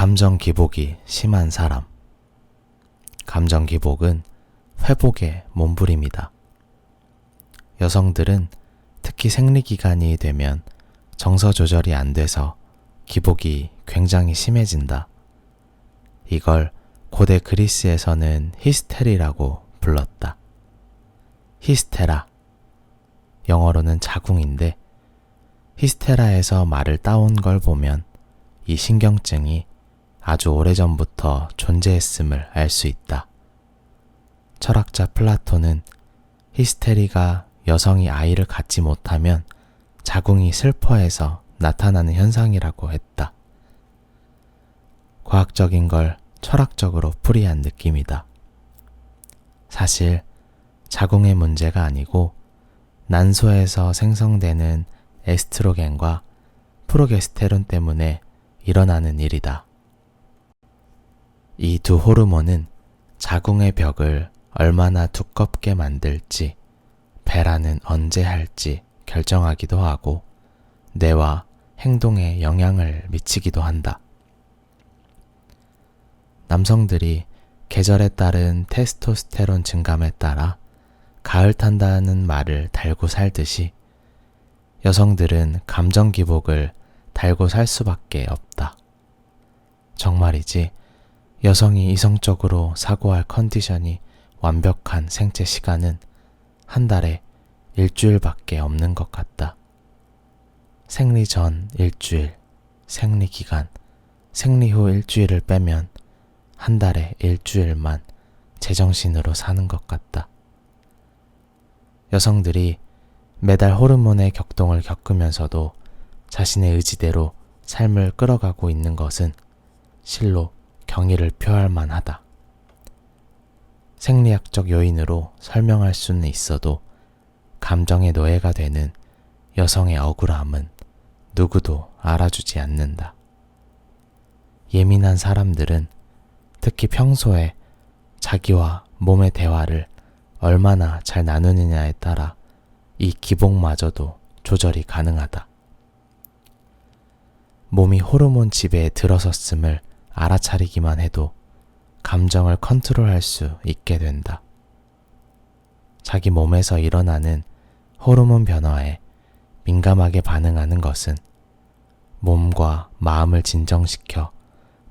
감정 기복이 심한 사람. 감정 기복은 회복의 몸부림이다. 여성들은 특히 생리기간이 되면 정서 조절이 안 돼서 기복이 굉장히 심해진다. 이걸 고대 그리스에서는 히스테리라고 불렀다. 히스테라, 영어로는 자궁인데 히스테라에서 말을 따온 걸 보면 이 신경증이 아주 오래전부터 존재했음을 알 수 있다. 철학자 플라톤은 히스테리가 여성이 아이를 갖지 못하면 자궁이 슬퍼해서 나타나는 현상이라고 했다. 과학적인 걸 철학적으로 풀이한 느낌이다. 사실 자궁의 문제가 아니고 난소에서 생성되는 에스트로겐과 프로게스테론 때문에 일어나는 일이다. 이 두 호르몬은 자궁의 벽을 얼마나 두껍게 만들지, 배란은 언제 할지 결정하기도 하고 뇌와 행동에 영향을 미치기도 한다. 남성들이 계절에 따른 테스토스테론 증감에 따라 가을 탄다는 말을 달고 살듯이 여성들은 감정 기복을 달고 살 수밖에 없다. 정말이지 여성이 이성적으로 사고할 컨디션이 완벽한 생체 시간은 한 달에 일주일밖에 없는 것 같다. 생리 전 일주일, 생리 기간, 생리 후 일주일을 빼면 한 달에 일주일만 제정신으로 사는 것 같다. 여성들이 매달 호르몬의 격동을 겪으면서도 자신의 의지대로 삶을 끌어가고 있는 것은 실로 경의를 표할 만하다. 생리학적 요인으로 설명할 수는 있어도 감정의 노예가 되는 여성의 억울함은 누구도 알아주지 않는다. 예민한 사람들은 특히 평소에 자기와 몸의 대화를 얼마나 잘 나누느냐에 따라 이 기복마저도 조절이 가능하다. 몸이 호르몬 지배에 들어섰음을 알아차리기만 해도 감정을 컨트롤할 수 있게 된다. 자기 몸에서 일어나는 호르몬 변화에 민감하게 반응하는 것은 몸과 마음을 진정시켜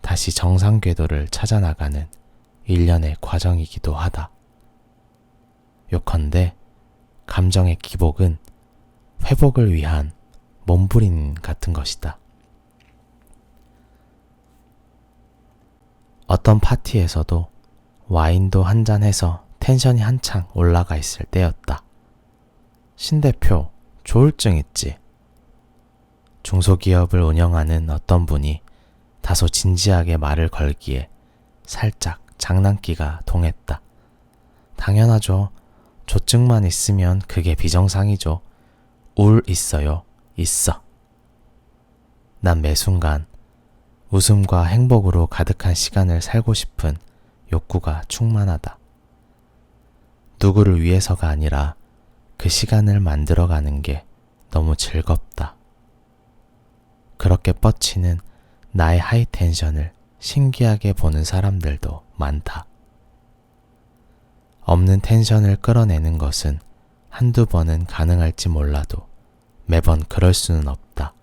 다시 정상 궤도를 찾아나가는 일련의 과정이기도 하다. 요컨대 감정의 기복은 회복을 위한 몸부림 같은 것이다. 어떤 파티에서도 와인도 한잔해서 텐션이 한창 올라가 있을 때였다. 신 대표, 조울증 있지? 중소기업을 운영하는 어떤 분이 다소 진지하게 말을 걸기에 살짝 장난기가 동했다. 당연하죠. 조증만 있으면 그게 비정상이죠. 울 있어요. 있어. 난 매 순간 웃음과 행복으로 가득한 시간을 살고 싶은 욕구가 충만하다. 누구를 위해서가 아니라 그 시간을 만들어가는 게 너무 즐겁다. 그렇게 뻗치는 나의 하이텐션을 신기하게 보는 사람들도 많다. 없는 텐션을 끌어내는 것은 한두 번은 가능할지 몰라도 매번 그럴 수는 없다.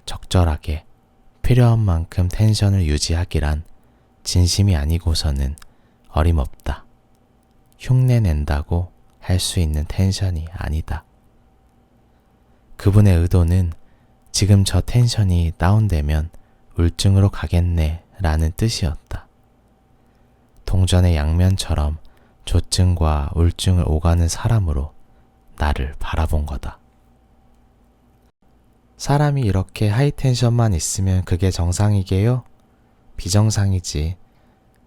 적절하게 필요한 만큼 텐션을 유지하기란 진심이 아니고서는 어림없다. 흉내낸다고 할 수 있는 텐션이 아니다. 그분의 의도는 지금 저 텐션이 다운되면 우울증으로 가겠네 라는 뜻이었다. 동전의 양면처럼 조증과 우울증을 오가는 사람으로 나를 바라본 거다. 사람이 이렇게 하이텐션만 있으면 그게 정상이게요? 비정상이지.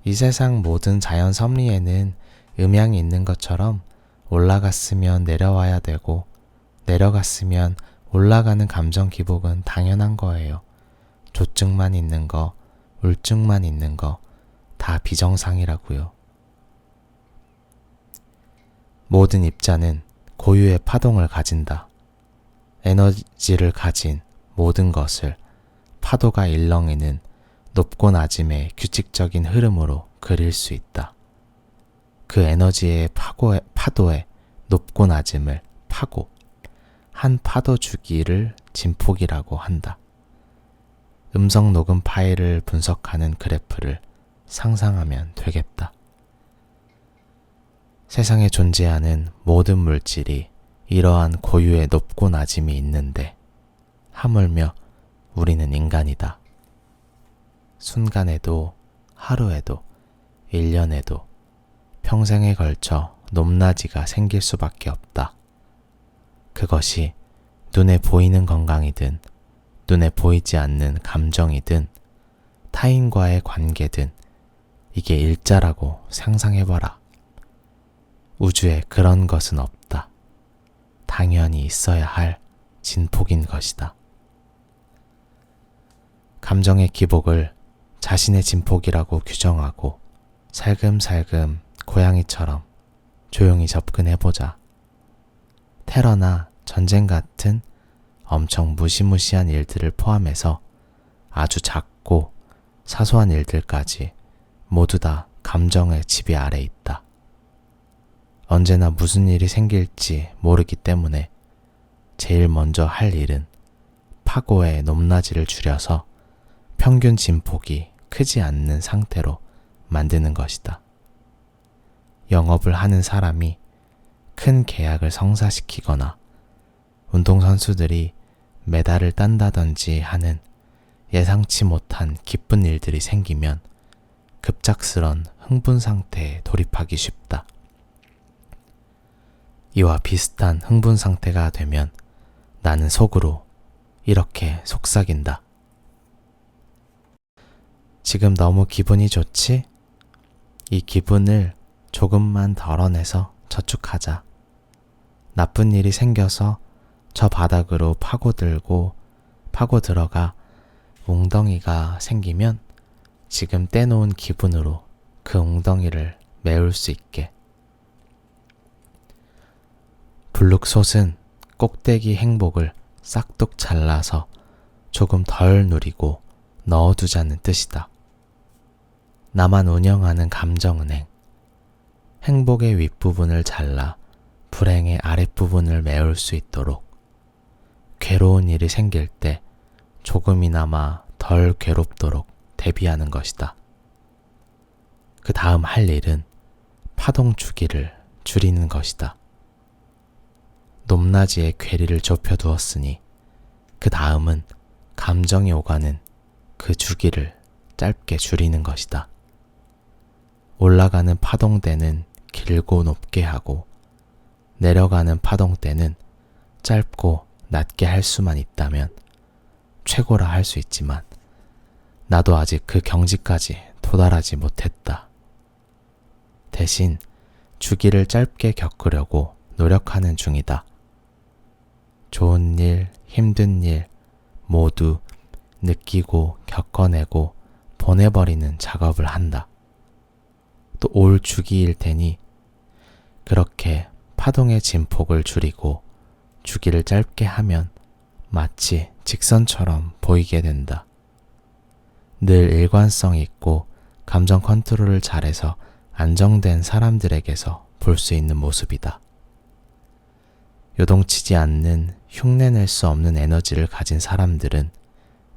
이 세상 모든 자연 섭리에는 음양이 있는 것처럼 올라갔으면 내려와야 되고 내려갔으면 올라가는 감정 기복은 당연한 거예요. 조증만 있는 거, 우울증만 있는 거 다 비정상이라고요. 모든 입자는 고유의 파동을 가진다. 에너지를 가진 모든 것을 파도가 일렁이는 높고 낮음의 규칙적인 흐름으로 그릴 수 있다. 그 에너지의 파도의 높고 낮음을 파고, 한 파도 주기를 진폭이라고 한다. 음성 녹음 파일을 분석하는 그래프를 상상하면 되겠다. 세상에 존재하는 모든 물질이 이러한 고유의 높고 낮음이 있는데 하물며 우리는 인간이다. 순간에도, 하루에도, 1년에도, 평생에 걸쳐 높낮이가 생길 수밖에 없다. 그것이 눈에 보이는 건강이든, 눈에 보이지 않는 감정이든, 타인과의 관계든, 이게 일자라고 상상해봐라. 우주에 그런 것은 없다. 당연히 있어야 할 진폭인 것이다. 감정의 기복을 자신의 진폭이라고 규정하고 살금살금 고양이처럼 조용히 접근해보자. 테러나 전쟁 같은 엄청 무시무시한 일들을 포함해서 아주 작고 사소한 일들까지 모두 다 감정의 지배 아래 있다. 언제나 무슨 일이 생길지 모르기 때문에 제일 먼저 할 일은 파고의 높낮이를 줄여서 평균 진폭이 크지 않는 상태로 만드는 것이다. 영업을 하는 사람이 큰 계약을 성사시키거나 운동선수들이 메달을 딴다든지 하는 예상치 못한 기쁜 일들이 생기면 급작스런 흥분 상태에 돌입하기 쉽다. 이와 비슷한 흥분 상태가 되면 나는 속으로 이렇게 속삭인다. 지금 너무 기분이 좋지? 이 기분을 조금만 덜어내서 저축하자. 나쁜 일이 생겨서 저 바닥으로 파고 들어가 웅덩이가 생기면 지금 떼놓은 기분으로 그 웅덩이를 메울 수 있게. 불룩솥은 꼭대기 행복을 싹둑 잘라서 조금 덜 누리고 넣어두자는 뜻이다. 나만 운영하는 감정은행. 행복의 윗부분을 잘라 불행의 아랫부분을 메울 수 있도록 괴로운 일이 생길 때 조금이나마 덜 괴롭도록 대비하는 것이다. 그 다음 할 일은 파동 주기를 줄이는 것이다. 높낮이의 괴리를 좁혀두었으니 그 다음은 감정이 오가는 그 주기를 짧게 줄이는 것이다. 올라가는 파동대는 길고 높게 하고 내려가는 파동대는 짧고 낮게 할 수만 있다면 최고라 할 수 있지만 나도 아직 그 경지까지 도달하지 못했다. 대신 주기를 짧게 겪으려고 노력하는 중이다. 좋은 일, 힘든 일 모두 느끼고 겪어내고 보내버리는 작업을 한다. 또 올 주기일 테니 그렇게 파동의 진폭을 줄이고 주기를 짧게 하면 마치 직선처럼 보이게 된다. 늘 일관성 있고 감정 컨트롤을 잘해서 안정된 사람들에게서 볼 수 있는 모습이다. 요동치지 않는 흉내낼 수 없는 에너지를 가진 사람들은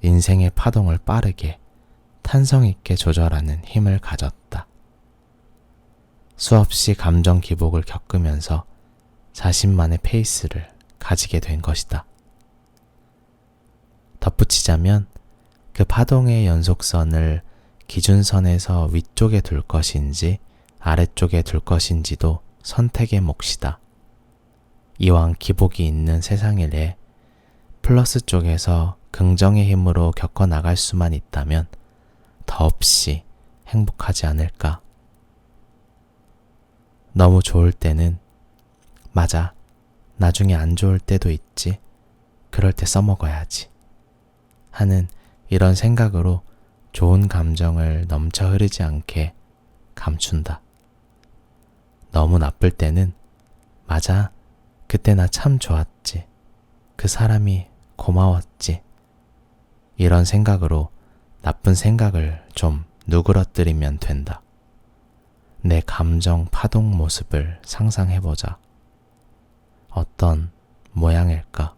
인생의 파동을 빠르게 탄성 있게 조절하는 힘을 가졌다. 수없이 감정 기복을 겪으면서 자신만의 페이스를 가지게 된 것이다. 덧붙이자면 그 파동의 연속선을 기준선에서 위쪽에 둘 것인지 아래쪽에 둘 것인지도 선택의 몫이다. 이왕 기복이 있는 세상일에 플러스 쪽에서 긍정의 힘으로 겪어나갈 수만 있다면 더없이 행복하지 않을까. 너무 좋을 때는 맞아, 나중에 안 좋을 때도 있지, 그럴 때 써먹어야지 하는 이런 생각으로 좋은 감정을 넘쳐 흐르지 않게 감춘다. 너무 나쁠 때는 맞아, 그때 나 참 좋았지, 그 사람이 고마웠지, 이런 생각으로 나쁜 생각을 좀 누그러뜨리면 된다. 내 감정 파동 모습을 상상해보자. 어떤 모양일까?